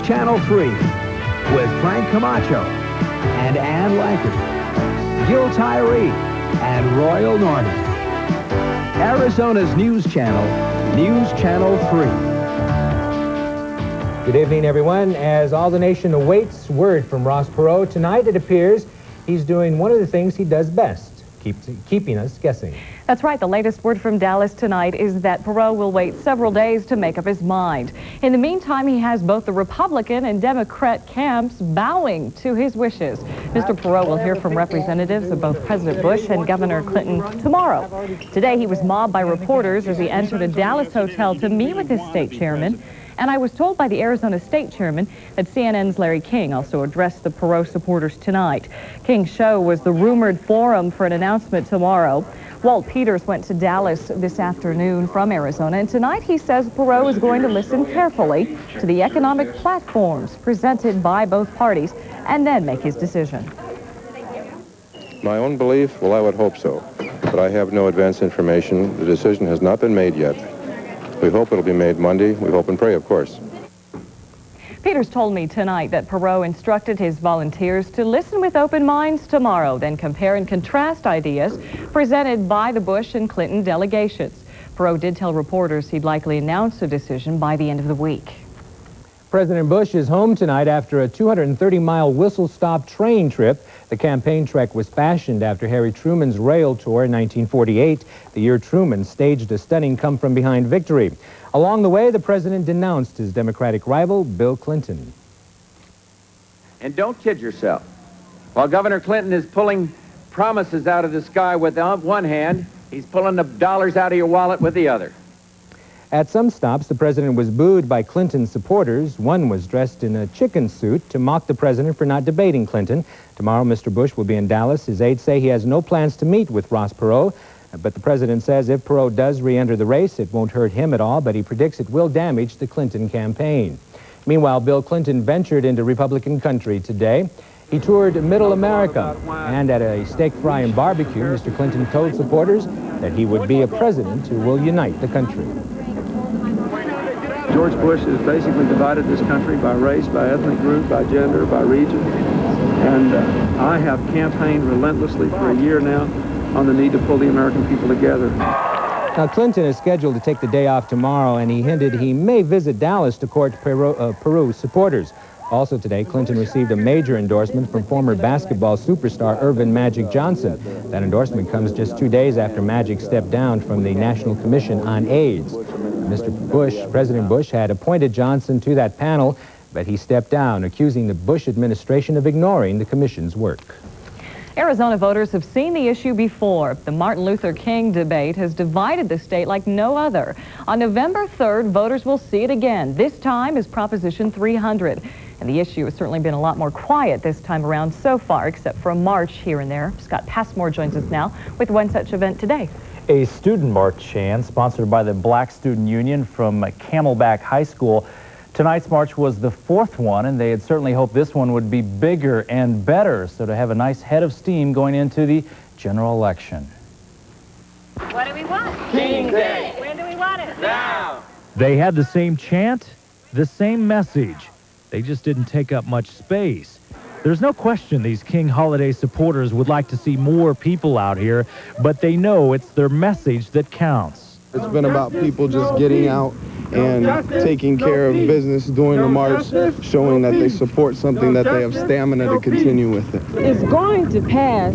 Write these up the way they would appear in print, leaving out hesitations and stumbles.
Channel 3 with Frank Camacho and Ann Lanker, Gil Tyree, and Royal Norman. Arizona's News Channel 3. Good evening, everyone. As all the nation awaits word from Ross Perot, tonight it appears he's doing one of the things he does best, keeping us guessing. That's right. The latest word from Dallas tonight is that Perot will wait several days to make up his mind. In the meantime, he has both the Republican and Democrat camps bowing to his wishes. Mr. Perot will hear from representatives of both President Bush and Governor Clinton tomorrow. Today, he was mobbed by reporters as he entered a Dallas hotel to meet with his state chairman. And I was told by the Arizona state chairman that CNN's Larry King also addressed the Perot supporters tonight. King's show was the rumored forum for an announcement tomorrow. Walt Peters went to Dallas this afternoon from Arizona, and tonight he says Perot is going to listen carefully to the economic platforms presented by both parties and then make his decision. My own belief? Well, I would hope so. But I have no advance information. The decision has not been made yet. We hope it'll be made Monday. We hope and pray, of course. Peters told me tonight that Perot instructed his volunteers to listen with open minds tomorrow, then compare and contrast ideas presented by the Bush and Clinton delegations. Perot did tell reporters he'd likely announce a decision by the end of the week. President Bush is home tonight after a 230-mile whistle-stop train trip. The campaign trek was fashioned after Harry Truman's rail tour in 1948, the year Truman staged a stunning come-from-behind victory. Along the way, the president denounced his Democratic rival, Bill Clinton. And don't kid yourself. While Governor Clinton is pulling promises out of the sky with one hand, he's pulling the dollars out of your wallet with the other. At some stops, the president was booed by Clinton's supporters. One was dressed in a chicken suit to mock the president for not debating Clinton. Tomorrow, Mr. Bush will be in Dallas. His aides say he has no plans to meet with Ross Perot. But the president says if Perot does re-enter the race, it won't hurt him at all, but he predicts it will damage the Clinton campaign. Meanwhile, Bill Clinton ventured into Republican country today. He toured Middle America, and at a steak fry and barbecue, Mr. Clinton told supporters that he would be a president who will unite the country. George Bush has basically divided this country by race, by ethnic group, by gender, by region. And I have campaigned relentlessly for a year now on the need to pull the American people together. Now, Clinton is scheduled to take the day off tomorrow, and he hinted he may visit Dallas to court Perot's supporters. Also today, Clinton received a major endorsement from former basketball superstar Earvin Magic Johnson. That endorsement comes just 2 days after Magic stepped down from the National Commission on AIDS. President Bush had appointed Johnson to that panel, but he stepped down, accusing the Bush administration of ignoring the commission's work. Arizona voters have seen the issue before. The Martin Luther King debate has divided the state like no other. On November 3rd, voters will see it again. This time is Proposition 300. And the issue has certainly been a lot more quiet this time around so far, except for a march here and there. Scott Pasmore joins us now with one such event today. A student march, Shan, sponsored by the Black Student Union from Camelback High School. Tonight's march was the fourth one, and they had certainly hoped this one would be bigger and better, so to have a nice head of steam going into the general election. What do we want? King's Day. When do we want it? Now. They had the same chant, the same message. They just didn't take up much space. There's no question these King holiday supporters would like to see more people out here, but they know it's their message that counts. It's been about people just getting out and taking care of business during the march, showing that they support something, that they have stamina to continue with it. It's going to pass,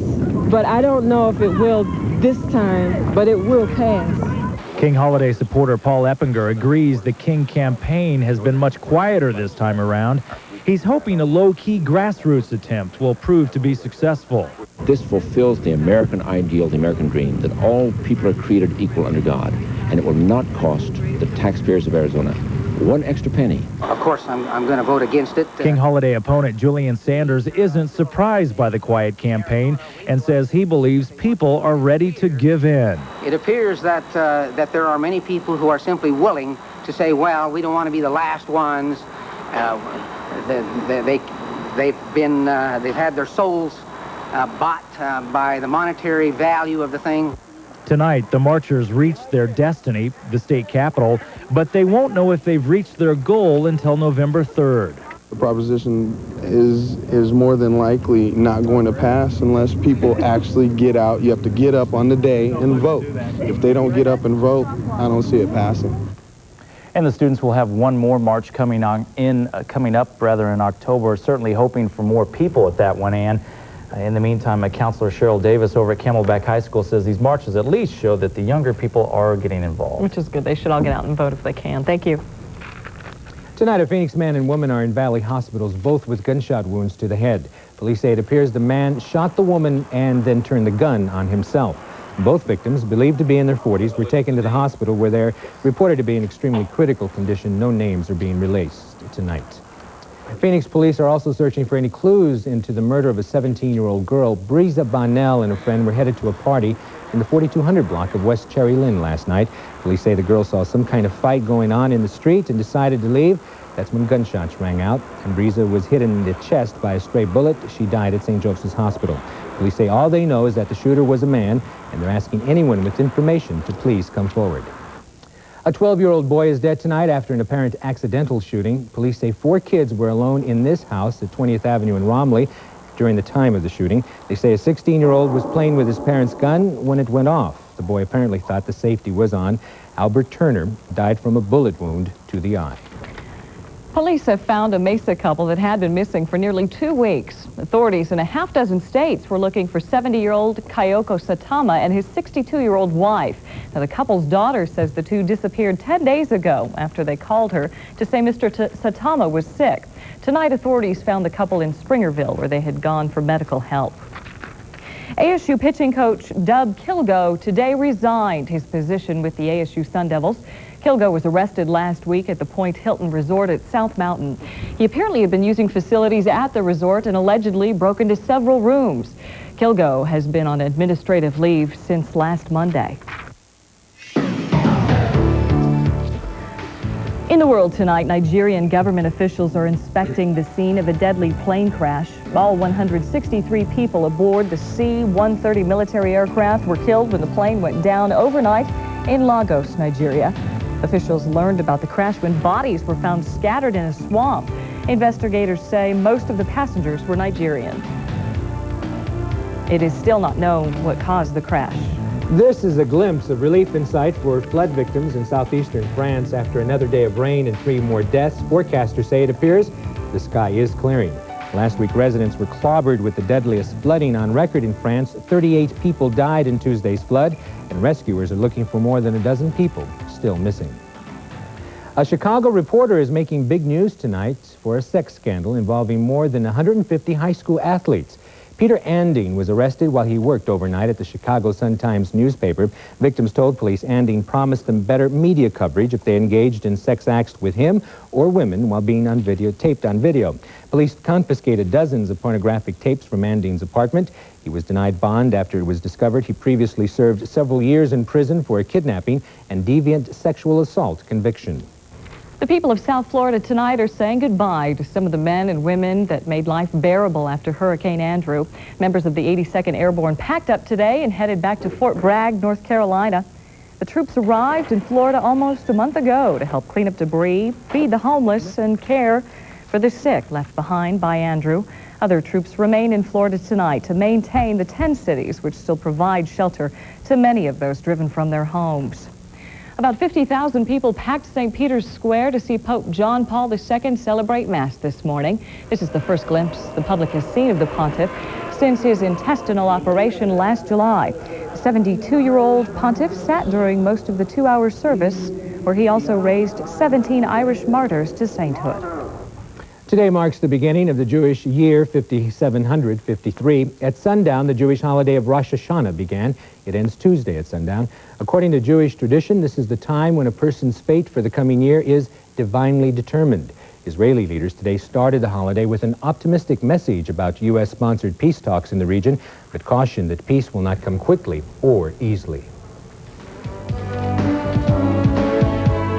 but I don't know if it will this time, but it will pass. King holiday supporter Paul Eppinger agrees the King campaign has been much quieter this time around. He's hoping a low-key grassroots attempt will prove to be successful. This fulfills the American ideal, the American dream, that all people are created equal under God, and it will not cost the taxpayers of Arizona one extra penny. Of course, I'm going to vote against it. King holiday opponent Julian Sanders isn't surprised by the quiet campaign and says he believes people are ready to give in. It appears that there are many people who are simply willing to say, well, we don't want to be the last ones. They've had their souls bought by the monetary value of the thing. Tonight, the marchers reached their destiny, the state capitol, but they won't know if they've reached their goal until November 3rd. the proposition is more than likely not going to pass unless people actually get out. You have to get up on the day and vote. If they don't get up and vote, I don't see it passing. And the students will have one more march coming up in October, certainly hoping for more people at that one, Ann. In the meantime, Councilor Cheryl Davis over at Camelback High School says these marches at least show that the younger people are getting involved. Which is good. They should all get out and vote if they can. Thank you. Tonight, a Phoenix man and woman are in Valley hospitals, both with gunshot wounds to the head. Police say it appears the man shot the woman and then turned the gun on himself. Both victims, believed to be in their 40s, were taken to the hospital where they're reported to be in extremely critical condition. No names are being released tonight. Phoenix police are also searching for any clues into the murder of a 17-year-old girl. Breeza Bonnell and a friend were headed to a party in the 4200 block of West Cherry Lynn last night. Police say the girl saw some kind of fight going on in the street and decided to leave. That's when gunshots rang out, and Breeza was hit in the chest by a stray bullet. She died at St. Joseph's Hospital. Police say all they know is that the shooter was a man, and they're asking anyone with information to please come forward. A 12-year-old boy is dead tonight after an apparent accidental shooting. Police say 4 kids were alone in this house at 20th Avenue in Romley during the time of the shooting. They say a 16-year-old was playing with his parents' gun when it went off. The boy apparently thought the safety was on. Albert Turner died from a bullet wound to the eye. Police have found a Mesa couple that had been missing for nearly 2 weeks. Authorities in a half-dozen states were looking for 70-year-old Kyoko Satama and his 62-year-old wife. Now, the couple's daughter says the two disappeared 10 days ago after they called her to say Mr. Satama was sick. Tonight, authorities found the couple in Springerville, where they had gone for medical help. ASU pitching coach Dub Kilgo today resigned his position with the ASU Sun Devils. Kilgo was arrested last week at the Point Hilton Resort at South Mountain. He apparently had been using facilities at the resort and allegedly broke into several rooms. Kilgo has been on administrative leave since last Monday. In the world tonight, Nigerian government officials are inspecting the scene of a deadly plane crash. All 163 people aboard the C-130 military aircraft were killed when the plane went down overnight in Lagos, Nigeria. Officials learned about the crash when bodies were found scattered in a swamp. Investigators say most of the passengers were Nigerian. It is still not known what caused the crash. This is a glimpse of relief in sight for flood victims in southeastern France after another day of rain and 3 more deaths. Forecasters say it appears the sky is clearing. Last week, residents were clobbered with the deadliest flooding on record in France. 38 people died in Tuesday's flood, and rescuers are looking for more than a dozen people still missing. A Chicago reporter is making big news tonight for a sex scandal involving more than 150 high school athletes. Peter Andine was arrested while he worked overnight at the Chicago Sun-Times newspaper. Victims told police Andine promised them better media coverage if they engaged in sex acts with him or women while being taped on video. Police confiscated dozens of pornographic tapes from Andine's apartment. He was denied bond after it was discovered he previously served several years in prison for a kidnapping and deviant sexual assault conviction. The people of South Florida tonight are saying goodbye to some of the men and women that made life bearable after Hurricane Andrew. Members of the 82nd Airborne packed up today and headed back to Fort Bragg, North Carolina. The troops arrived in Florida almost a month ago to help clean up debris, feed the homeless, and care for the sick left behind by Andrew. Other troops remain in Florida tonight to maintain the 10 cities which still provide shelter to many of those driven from their homes. About 50,000 people packed St. Peter's Square to see Pope John Paul II celebrate Mass this morning. This is the first glimpse the public has seen of the pontiff since his intestinal operation last July. The 72-year-old pontiff sat during most of the 2-hour service, where he also raised 17 Irish martyrs to sainthood. Today marks the beginning of the Jewish year 5753. At sundown, the Jewish holiday of Rosh Hashanah began. It ends Tuesday at sundown. According to Jewish tradition, this is the time when a person's fate for the coming year is divinely determined. Israeli leaders today started the holiday with an optimistic message about U.S.-sponsored peace talks in the region, but cautioned that peace will not come quickly or easily.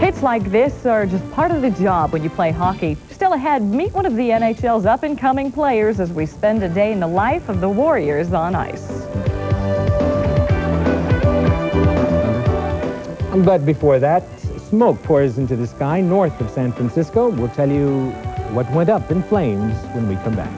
Hits like this are just part of the job when you play hockey. Still ahead, meet one of the NHL's up-and-coming players as we spend a day in the life of the Warriors on ice. But before that, smoke pours into the sky north of San Francisco. We'll tell you what went up in flames when we come back.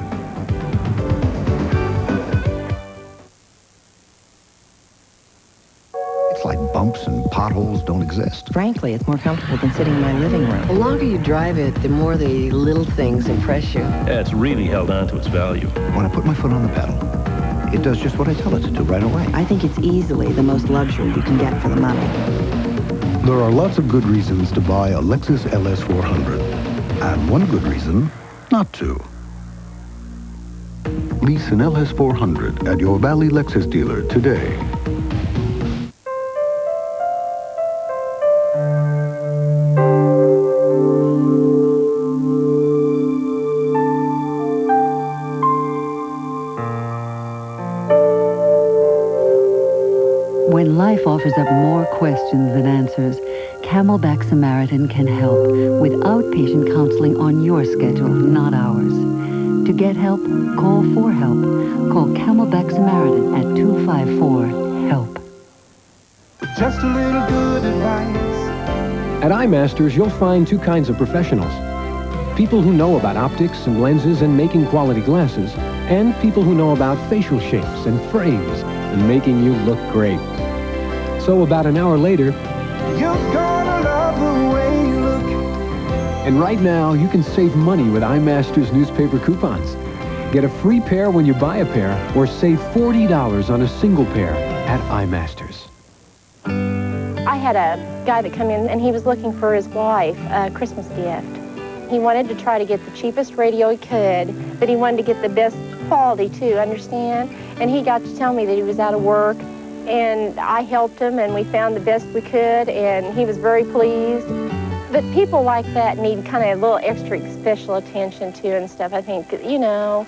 It's like bumps and potholes don't exist. Frankly, it's more comfortable than sitting in my living room. The longer you drive it, the more the little things impress you. Yeah, it's really held on to its value. When I put my foot on the pedal, it does just what I tell it to do right away. I think it's easily the most luxury you can get for the money. There are lots of good reasons to buy a Lexus LS 400, and one good reason not to. Lease an LS 400 at your Valley Lexus dealer today. When life offers up more questions than answers, Camelback Samaritan can help with outpatient counseling on your schedule, not ours. To get help, call for help. Call Camelback Samaritan at 254-HELP. Just a little good advice. At iMasters, you'll find two kinds of professionals. People who know about optics and lenses and making quality glasses, and people who know about facial shapes and frames and making you look great. So about an hour later, You're gonna love the way you look. and right now you can save money with iMasters newspaper coupons. Get a free pair when you buy a pair, or save $40 on a single pair at iMasters. I had a guy that come in and he was looking for his wife a Christmas gift. He wanted to try to get the cheapest radio he could, but he wanted to get the best quality too, understand? And he got to tell me that he was out of work, and I helped him and we found the best we could, and he was very pleased. But people like that need kind of a little extra special attention too and stuff, I think, you know.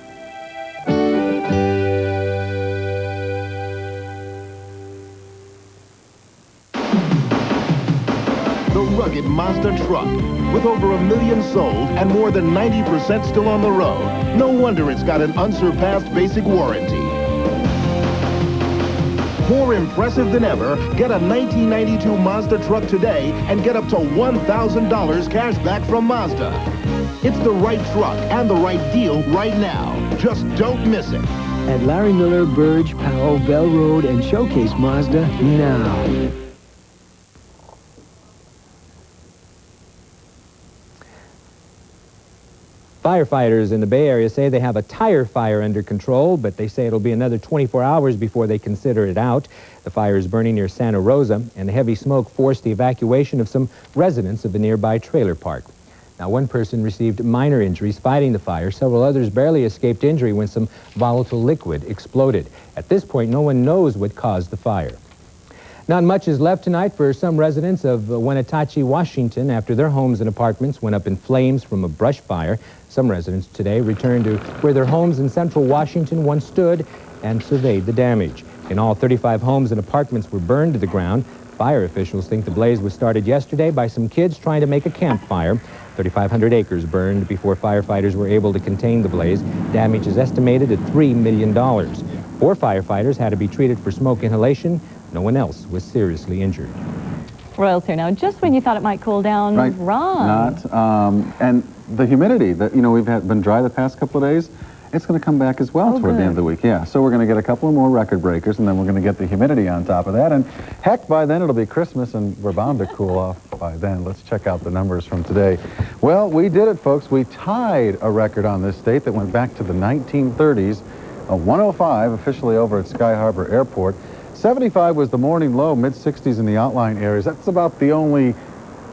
The rugged Mazda truck. With over 1 million sold and more than 90% still on the road, no wonder it's got an unsurpassed basic warranty. More impressive than ever, get a 1992 Mazda truck today and get up to $1,000 cash back from Mazda. It's the right truck and the right deal right now. Just don't miss it. At Larry Miller, Burge, Powell, Bell Road, and Showcase Mazda now. Firefighters in the Bay Area say they have a tire fire under control, but they say it'll be another 24 hours before they consider it out. The fire is burning near Santa Rosa, and the heavy smoke forced the evacuation of some residents of a nearby trailer park. Now, one person received minor injuries fighting the fire. Several others barely escaped injury when some volatile liquid exploded. At this point, no one knows what caused the fire. Not much is left tonight for some residents of Wenatchee, Washington, after their homes and apartments went up in flames from a brush fire. Some residents today returned to where their homes in central Washington once stood and surveyed the damage. In all, 35 homes and apartments were burned to the ground. Fire officials think the blaze was started yesterday by some kids trying to make a campfire. 3,500 acres burned before firefighters were able to contain the blaze. Damage is estimated at $3 million. 4 firefighters had to be treated for smoke inhalation. No one else was seriously injured. Royals here now. Just when you thought it might cool down, right. wrong. Not. And the humidity that, you know, we've been dry the past couple of days, it's going to come back as well toward the end of the week. Yeah, so we're going to get a couple of more record breakers, and then we're going to get the humidity on top of that. And heck, by then it'll be Christmas, and we're bound to cool off by then. Let's check out the numbers from today. Well, we did it, folks. We tied a record on this state that went back to the 1930s. A 105 officially over at Sky Harbor Airport. 75 was the morning low, mid-60s in the outlying areas. That's about the only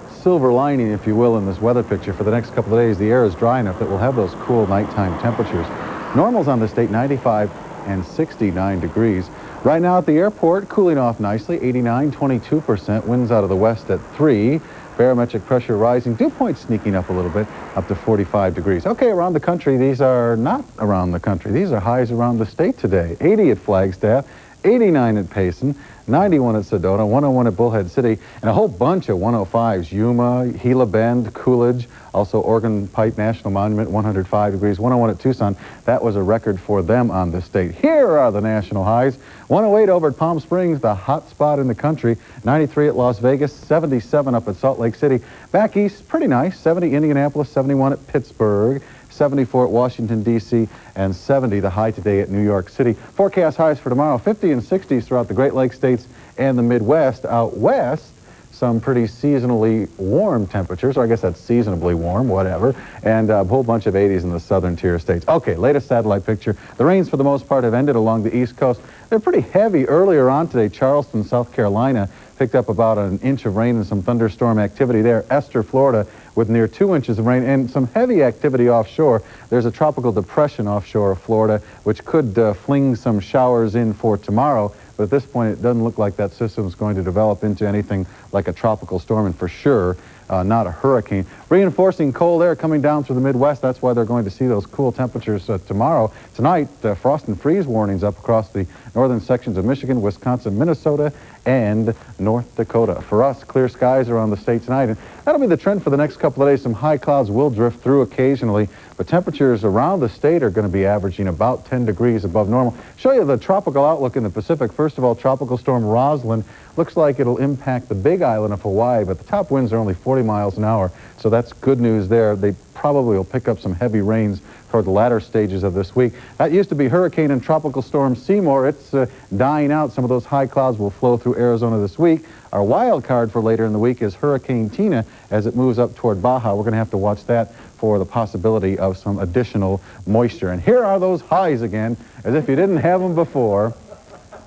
silver lining, if you will, in this weather picture. For the next couple of days, the air is dry enough that we'll have those cool nighttime temperatures. Normals on the state, 95 and 69 degrees. Right now at the airport, cooling off nicely, 89, 22%. Winds out of the west at 3. Barometric pressure rising, dew point sneaking up a little bit, up to 45 degrees. Okay, around the country, these are not around the country. These are highs around the state today. 80 at Flagstaff, 89 at Payson, 91 at Sedona, 101 at Bullhead City, and a whole bunch of 105s. Yuma, Gila Bend, Coolidge, also Organ Pipe National Monument, 105 degrees. 101 at Tucson, that was a record for them on this date. Here are the national highs. 108 over at Palm Springs, the hot spot in the country. 93 at Las Vegas, 77 up at Salt Lake City. Back east, pretty nice. 70 Indianapolis, 71 at Pittsburgh. 74 at Washington, D.C., and 70 the high today at New York City. Forecast highs for tomorrow, 50 and 60s throughout the Great Lakes states and the Midwest. Out west, some pretty seasonally warm temperatures, or I guess that's seasonably warm, whatever, and a whole bunch of 80s in the southern tier states. Okay, latest satellite picture. The rains for the most part have ended along the East Coast. They're pretty heavy earlier on today. Charleston, South Carolina, picked up about an inch of rain and some thunderstorm activity there. Esther, Florida, with near 2 inches of rain and some heavy activity offshore. There's a tropical depression offshore of Florida, which could fling some showers in for tomorrow. But at this point, it doesn't look like that system is going to develop into anything like a tropical storm, and for sure, not a hurricane. Reinforcing cold air coming down through the Midwest. That's why they're going to see those cool temperatures tomorrow. Tonight, frost and freeze warnings up across the northern sections of Michigan, Wisconsin, Minnesota, and North Dakota. For us, clear skies around the state tonight, and that'll be the trend for the next couple of days. Some high clouds will drift through occasionally, but temperatures around the state are going to be averaging about 10 degrees above normal. Show you the tropical outlook in the Pacific. First of all, Tropical Storm Rosalind looks like it'll impact the Big Island of Hawaii, but the top winds are only 40 miles an hour, so that's good news there. They probably will pick up some heavy rains toward the latter stages of this week. That used to be Hurricane and Tropical Storm Seymour. It's dying out. Some of those high clouds will flow through Arizona this week. Our wild card for later in the week is Hurricane Tina as it moves up toward Baja. We're going to have to watch that for the possibility of some additional moisture. And here are those highs again, as if you didn't have them before.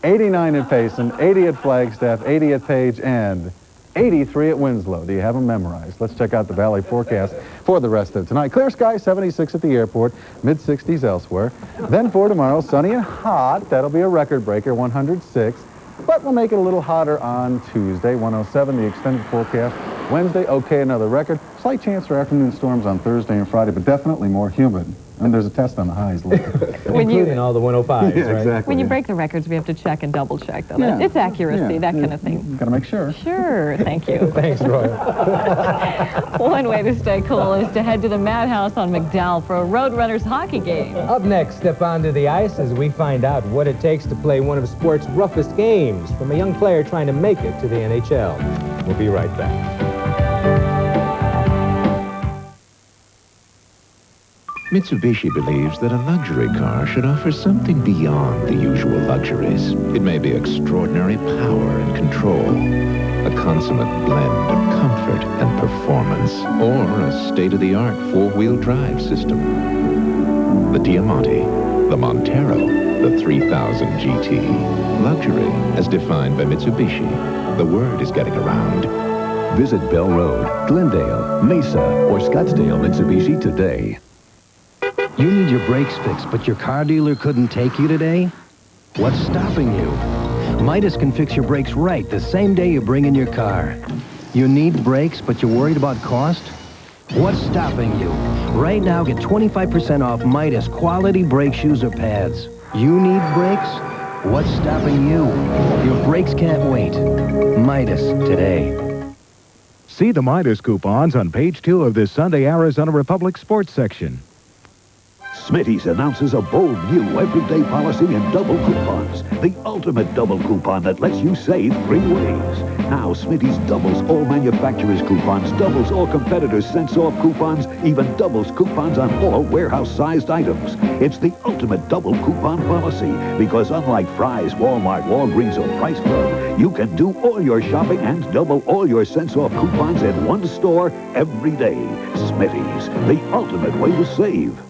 89 at Payson, 80 at Flagstaff, 80 at Page, and 83 at Winslow. Do you have them memorized? Let's check out the valley forecast for the rest of tonight. Clear skies, 76 at the airport, mid-60s elsewhere. Then for tomorrow, sunny and hot. That'll be a record breaker, 106. But we'll make it a little hotter on Tuesday, 107, the extended forecast. Wednesday, okay, another record. Slight chance for afternoon storms on Thursday and Friday, but definitely more humid. And there's a test on the highs later. Including all the 105s, yeah, right? Exactly. When you break the records, we have to check and double check, though. Yeah. It's accuracy, that kind of thing. Got to make sure. Sure, thank you. Thanks, Roy. One way to stay cool is to head to the Madhouse on McDowell for a Roadrunners hockey game. Up next, step onto the ice as we find out what it takes to play one of sport's roughest games from a young player trying to make it to the NHL. We'll be right back. Mitsubishi believes that a luxury car should offer something beyond the usual luxuries. It may be extraordinary power and control, a consummate blend of comfort and performance, or a state-of-the-art four-wheel drive system. The Diamante, the Montero, the 3000 GT. Luxury as defined by Mitsubishi. The word is getting around. Visit Bell Road, Glendale, Mesa, or Scottsdale Mitsubishi today. You need your brakes fixed, but your car dealer couldn't take you today? What's stopping you? Midas can fix your brakes right the same day you bring in your car. You need brakes, but you're worried about cost? What's stopping you? Right now, get 25% off Midas quality brake shoes or pads. You need brakes? What's stopping you? Your brakes can't wait. Midas today. See the Midas coupons on page 2 of this Sunday Arizona Republic Sports section. Smitty's announces a bold new everyday policy in double coupons. The ultimate double coupon that lets you save 3 ways. Now, Smitty's doubles all manufacturers' coupons, doubles all competitors' cents-off coupons, even doubles coupons on all warehouse-sized items. It's the ultimate double coupon policy because unlike Fry's, Walmart, Walgreens, or Price Club, you can do all your shopping and double all your cents-off coupons at one store every day. Smitty's, the ultimate way to save.